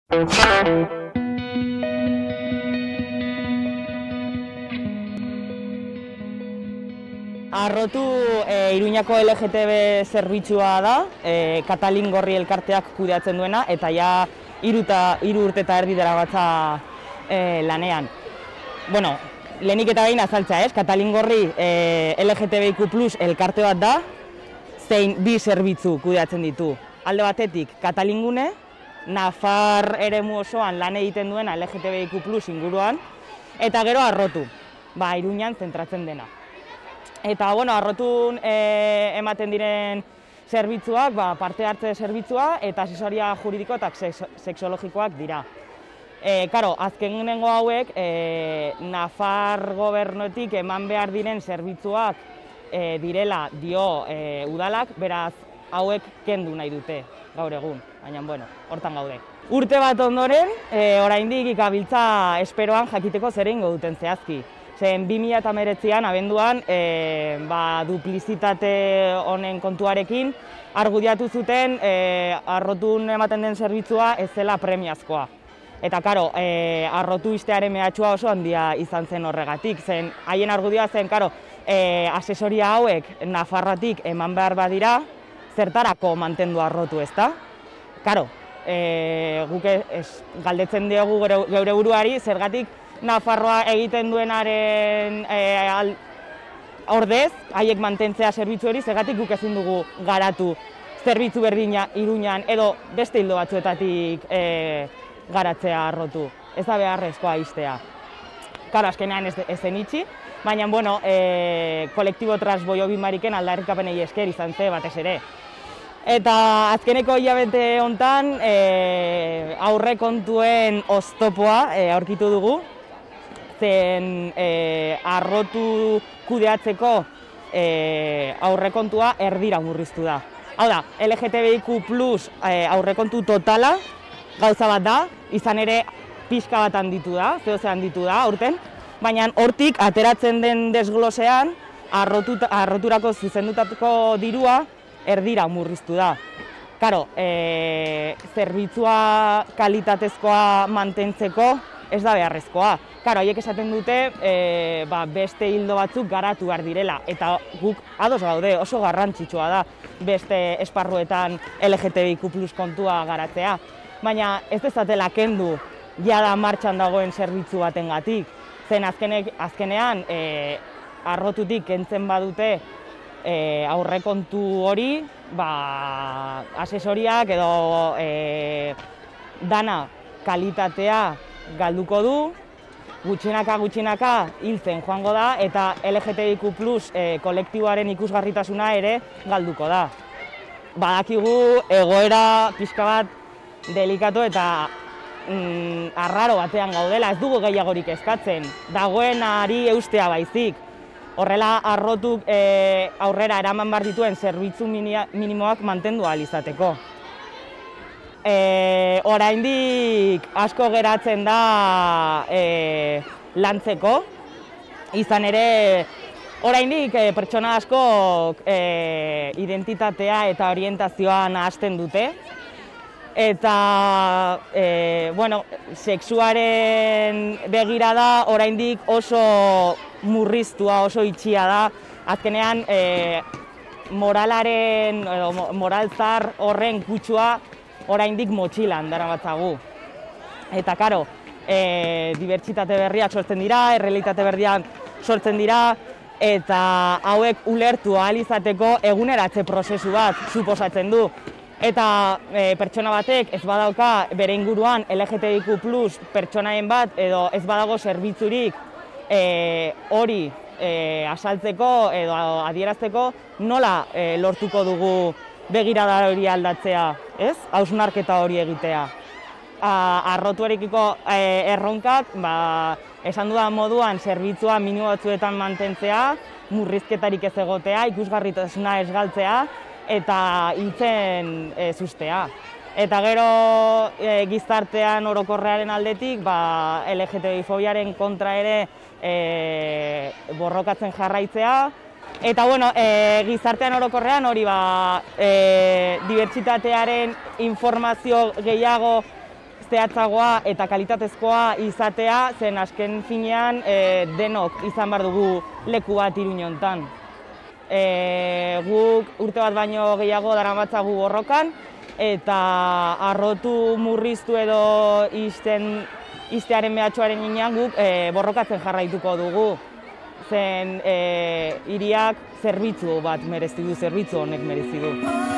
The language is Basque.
Arrotu Iruñako LGTB zerbitzua da, Katalin Gorri elkarteak kudeatzen duena, eta ja 3 urte eta erdi daramatza lanean. Bueno, lehenik eta behin azaltzea, Katalin Gorri LGTBIQ+ elkarte bat da, zein 2 zerbitzu kudeatzen ditu. Alde batetik, Katalingune, Nafar eremu osoan lan egiten duena LGTBIQ+ inguruan, eta gero Arrotu, Iruñan zentratzen dena. Eta, Arrotun ematen diren zerbitzuak, parte hartze zerbitzua eta asesoria juridiko eta sexologikoak dira. Azkenengo hauek, Nafar gobernutik eman behar diren zerbitzuak direla dio udalak, beraz hauek kendu nahi dute gaur egun, baina, hortan gaude. Urte bat ondoren, oraindik gabiltza esperoan jakiteko zer egingo duten zehazki. Zen 2019an abenduan duplizitate honen kontuarekin argudiatu zuten Arrotun ematen den zerbitzua ez zela premiazkoa. Eta Arrotu ixtearen mehatxua oso handia izan zen horregatik. Zen haien argudioa zen, asesoria hauek Nafarrotik eman behar badira, zertarako mantendu Arrotu, ezta? Guk galdetzen diogu geure buruari, zergatik Nafarroa egiten duenaren ordez, haiek mantentzea zerbitzu hori, zergatik guk ezin dugu garatu zerbitzu berdina Iruñan edo beste hildo batzuetatik garatzea Arrotu. Ez da beharrezkoa ixtea. Azkenean ez zen itxi, baina, kolektibo Transboiobimariken aldarrikapenei esker izan ze batez ere. Eta azkeneko hilabete hontan aurrekontuen oztopoa aurkitu dugu, zen Arrotu kudeatzeko aurrekontua erdira murriztu da. Hau da, LGTBIQ+ aurrekontu totala gauza bat da, izan ere pixka bat handitu da, zehose handitu da aurten, baina hortik ateratzen den desglosean Arroturako zuzendutako dirua erdira murriztu da. Zerbitzua kalitatezkoa mantentzeko ez da beharrezkoa. Haiek esaten dute beste hildo batzuk garatu behar direla, eta guk ados gaude, oso garrantzitsua da beste esparruetan LGTBIQ+ kontua garatzea. Baina ez dezatela kendu jada martxan dagoen zerbitzu batengatik. Zen azkenean Arrotutik kentzen badute aurrekontu hori, asesoriak edo dana kalitatea galduko du, gutxinaka hiltzen joango da, eta LGTBIQ+ kolektiboaren ikusgarritasuna ere galduko da. Badakigu egoera pixka bat delikatu eta arraro batean gaudela, ez dugu gehiagorik eskatzen, dagoenari eustea baizik. Horrela Arrotuk aurrera eraman behar dituen zerbitzu minimoak mantendu ahal izateko. Oraindik asko geratzen da lantzeko, izan ere oraindik pertsona askok identitatea eta orientazioa nahasten dute. Eta, sexuaren begirada oraindik oso murriztua, oso itxia da. Azkenean, moralzar horren kutsua oraindik motxilan daramatzagu. Eta, dibertsitate berriak sortzen dira, errealitate berriak sortzen dira, eta hauek ulertu ahal izateko eguneratze prozesu bat suposatzen du. Eta pertsona batek ez badauka bere inguruan LGTBIQ+ pertsonaien bat edo ez badago zerbitzurik hori asaltzeko edo adierazteko, nola lortuko dugu begirada hori aldatzea, ez? Hausnarketa hori egitea. Arrotuarekiko erronkak, esan dudan moduan zerbitzua minimo batzuetan mantentzea, murrizketarik ez egotea, ikusgarritasuna ez galtzea, eta hiltzen sustea. Eta gero gizartean orokorrearen aldetik, LGTBI-fobiaren kontra ere borrokatzen jarraitzea. Eta gizartean orokorrean hori dibertsitatearen informazio gehiago zehatzagoa eta kalitatezkoa izatea, zen azken finean denok izan behar dugu leku bat Iruña hontan. Guk urte bat baino gehiago daramatzagu borrokan, eta arrotu murriztu edo ixtearen mehatxuaren inean guk borrokatzen jarraituko dugu. Zen hiriak zerbitzu bat merezi du, zerbitzu honek merezi du.